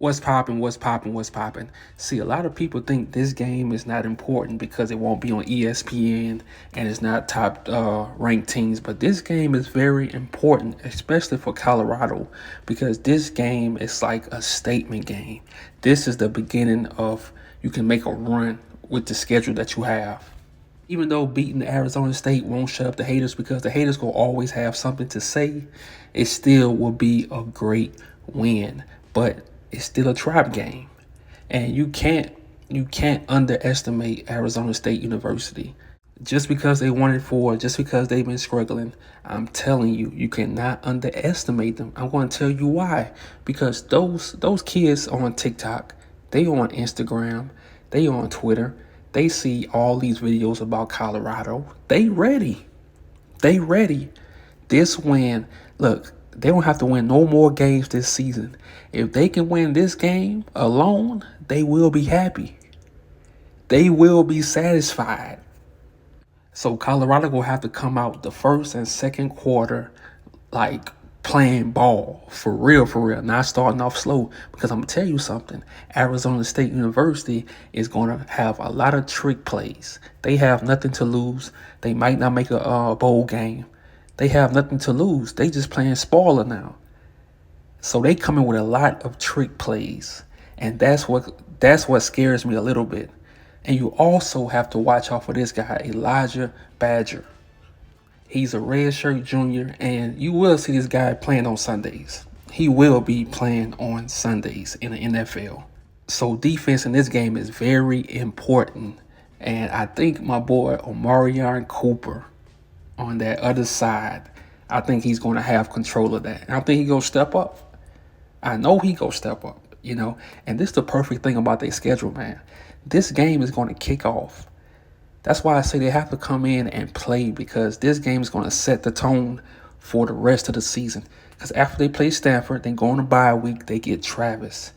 What's popping? What's popping? What's popping? See, a lot of people think this game is not important because it won't be on ESPN and it's not top ranked teams. But this game is very important, especially for Colorado, because this game is like a statement game. This is the beginning of you can make a run with the schedule that you have. Even though beating Arizona State won't shut up the haters because the haters will always have something to say, it still will be a great win. But it's still a trap game. And you can't underestimate Arizona State University. Just because they won it for, just because they've been struggling, I'm telling you, you cannot underestimate them. I'm going to tell you why. Because those kids on TikTok, they on Instagram, they on Twitter, they see all these videos about Colorado. They ready. They ready. This win, look, they don't have to win no more games this season. If they can win this game alone, they will be happy. They will be satisfied. So Colorado will have to come out the first and second quarter like playing ball for real, not starting off slow. Because I'm gonna tell you something, Arizona State University is gonna have a lot of trick plays. They have nothing to lose. They might not make a bowl game. They have nothing to lose. They just playing spoiler now. So they come in with a lot of trick plays, and that's what scares me a little bit. And you also have to watch out for this guy, Elijah Badger. He's a redshirt junior, and you will see this guy playing on Sundays. He will be playing on Sundays in the NFL. So defense in this game is very important. And I think my boy Omarion Cooper on that other side, I think he's going to have control of that. And I think he's going to step up. I know he going to step up. And this is the perfect thing about their schedule, man. This game is going to kick off. That's why I say they have to come in and play, because this game is going to set the tone for the rest of the season. Because after they play Stanford, they go on a bye week, they get Travis.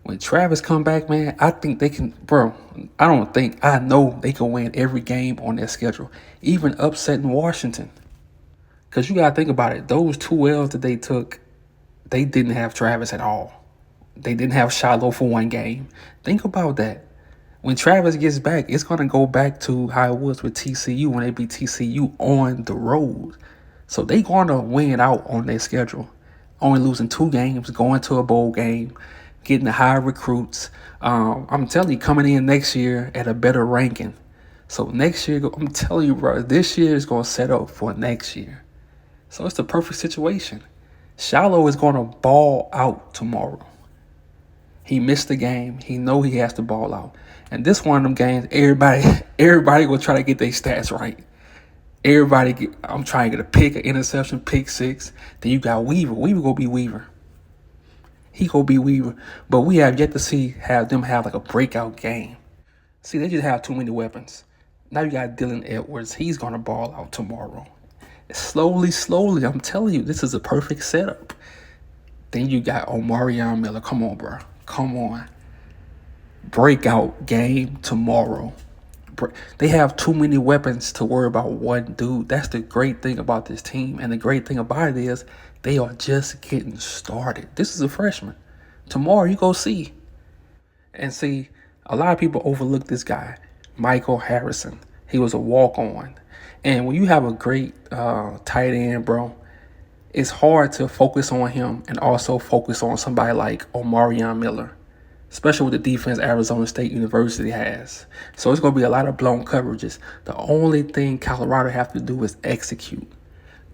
When Travis come back, man, I think they can, bro, I know they can win every game on their schedule, even upsetting Washington. Because you got to think about it. Those two L's that they took, they didn't have Travis at all. They didn't have Shiloh for one game. Think about that. When Travis gets back, it's going to go back to how it was with TCU when they beat TCU on the road. So they going to win out on their schedule. Only losing 2 games, going to a bowl game, getting the high recruits. I'm telling you, coming in next year at a better ranking. So next year, I'm telling you, bro, this year is going to set up for next year. So it's the perfect situation. Shiloh is going to ball out tomorrow. He missed the game. He know he has to ball out. And this one of them games, everybody will try to get their stats right. I'm trying to get a pick, an interception, pick 6. Then you got Weaver. Weaver gonna be Weaver. He gonna be Weaver. But we have yet to have them have like a breakout game. See, they just have too many weapons. Now you got Dylan Edwards. He's gonna ball out tomorrow. Slowly, I'm telling you, this is a perfect setup. Then you got Omarion Miller. Come on, bro. Come on. Breakout game tomorrow. They have too many weapons to worry about one dude. That's the great thing about this team. And the great thing about it is they are just getting started. This is a freshman. Tomorrow you go see. And see, a lot of people overlook this guy, Michael Harrison. He was a walk-on. And when you have a great tight end, bro, it's hard to focus on him and also focus on somebody like Omarion Miller, especially with the defense Arizona State University has. So it's going to be a lot of blown coverages. The only thing Colorado have to do is execute.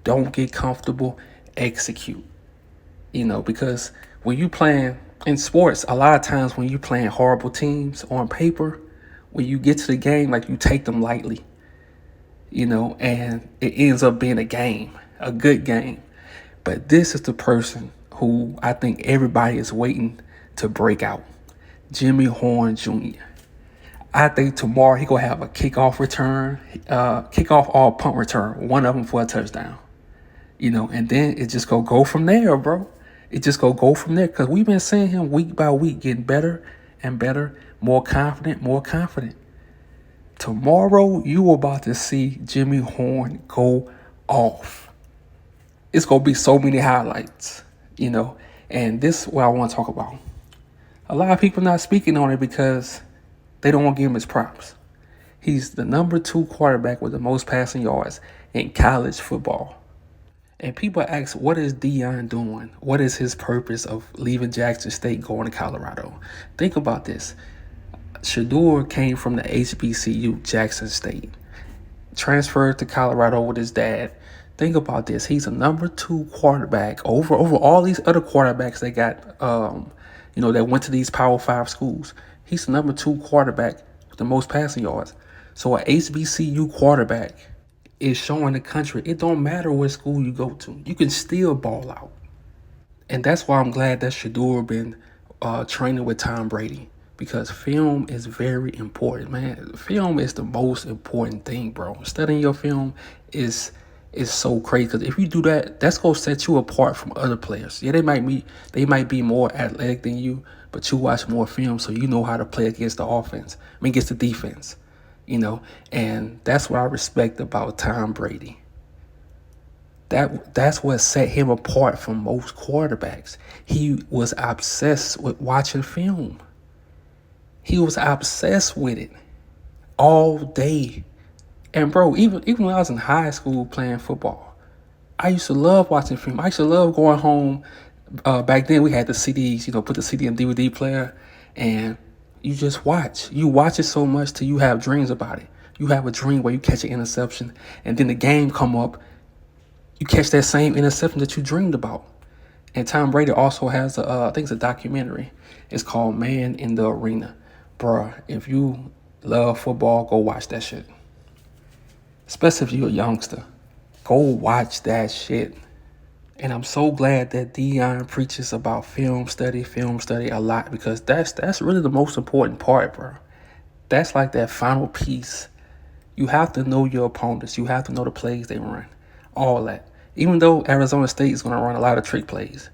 Don't get comfortable, execute. Because when you playing in sports, a lot of times when you playing horrible teams on paper, when you get to the game, like you take them lightly, and it ends up being a game, a good game. But this is the person who I think everybody is waiting to break out. Jimmy Horn Jr. I think tomorrow he gonna have a kickoff return, kickoff or punt return, one of them for a touchdown. And then it just go from there, bro. It just go from there, because we've been seeing him week by week getting better and better, more confident. Tomorrow you about to see Jimmy Horn go off. It's gonna be so many highlights, and this is what I want to talk about. A lot of people not speaking on it because they don't want to give him his props. He's the number 2 quarterback with the most passing yards in college football. And people ask, what is Deion doing? What is his purpose of leaving Jackson State going to Colorado? Think about this. Shador came from the HBCU, Jackson State, transferred to Colorado with his dad. Think about this. He's a number 2 quarterback over all these other quarterbacks that got, that went to these Power 5 schools. He's the number 2 quarterback with the most passing yards. So an HBCU quarterback is showing the country it don't matter what school you go to. You can still ball out. And that's why I'm glad that Shador been training with Tom Brady, because film is very important, man. Film is the most important thing, bro. Studying your film is so crazy, because if you do that, that's gonna set you apart from other players. Yeah, they might be more athletic than you, but you watch more film, so you know how to play against the offense. Against the defense, and that's what I respect about Tom Brady. That's what set him apart from most quarterbacks. He was obsessed with watching film. He was obsessed with it all day. And bro, even when I was in high school playing football, I used to love watching film. I used to love going home. Back then we had the CDs, put the CD in DVD player, and you just watch. You watch it so much till you have dreams about it. You have a dream where you catch an interception, and then the game come up, you catch that same interception that you dreamed about. And Tom Brady also has I think it's a documentary. It's called Man in the Arena. Bruh, if you love football, go watch that shit. Especially if you're a youngster. Go watch that shit. And I'm so glad that Deion preaches about film study a lot, because that's really the most important part, bro. That's like that final piece. You have to know your opponents. You have to know the plays they run. All that. Even though Arizona State is going to run a lot of trick plays.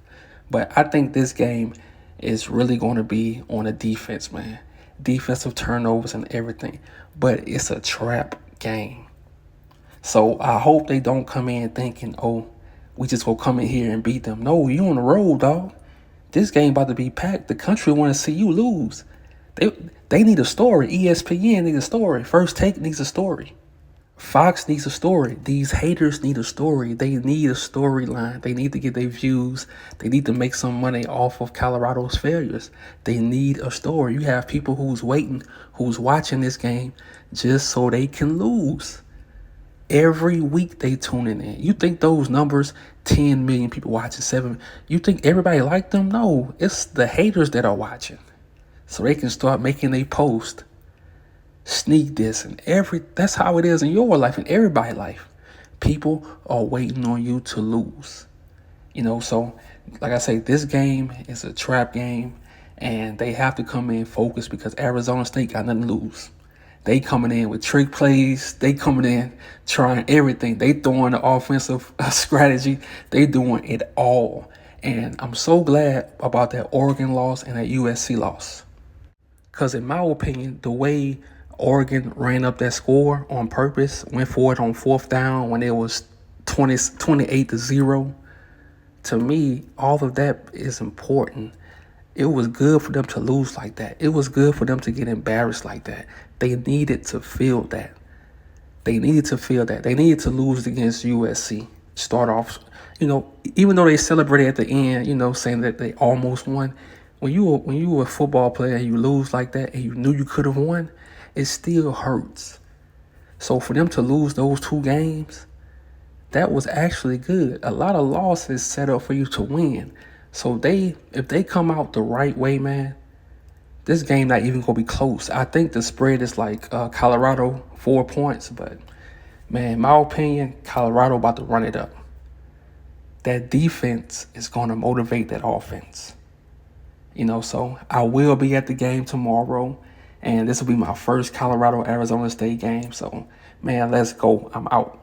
But I think this game is really going to be on the defense, man. Defensive turnovers and everything. But it's a trap game. So I hope they don't come in thinking, oh, we just go come in here and beat them. No, you on the road, dog. This game about to be packed. The country want to see you lose. They need a story. ESPN needs a story. First Take needs a story. Fox needs a story. These haters need a story. They need a storyline. They need to get their views. They need to make some money off of Colorado's failures. They need a story. You have people who's waiting, who's watching this game just so they can lose. Every week they tuning in. You think those numbers, 10 million people watching, 7, you think everybody like them? No, it's the haters that are watching. So they can start making a post, sneak this, and that's how it is in your life, in everybody's life. People are waiting on you to lose. So like I say, this game is a trap game, and they have to come in focused, because Arizona State got nothing to lose. They coming in with trick plays. They coming in trying everything. They throwing the offensive strategy. They doing it all. And I'm so glad about that Oregon loss and that USC loss. Because in my opinion, the way Oregon ran up that score on purpose, went for it on 4th down when it was 28-0, to me, all of that is important. It was good for them to lose like that. It was good for them to get embarrassed like that. They needed to feel that. They needed to lose against USC. Start off, even though they celebrated at the end, saying that they almost won. When you were a football player and you lose like that and you knew you could have won, it still hurts. So for them to lose those 2 games, that was actually good. A lot of losses set up for you to win. So if they come out the right way, man, this game not even gonna be close. I think the spread is like Colorado 4 points, but man, in my opinion, Colorado about to run it up. That defense is gonna motivate that offense. So I will be at the game tomorrow, and this will be my first Colorado-Arizona State game. So, man, let's go. I'm out.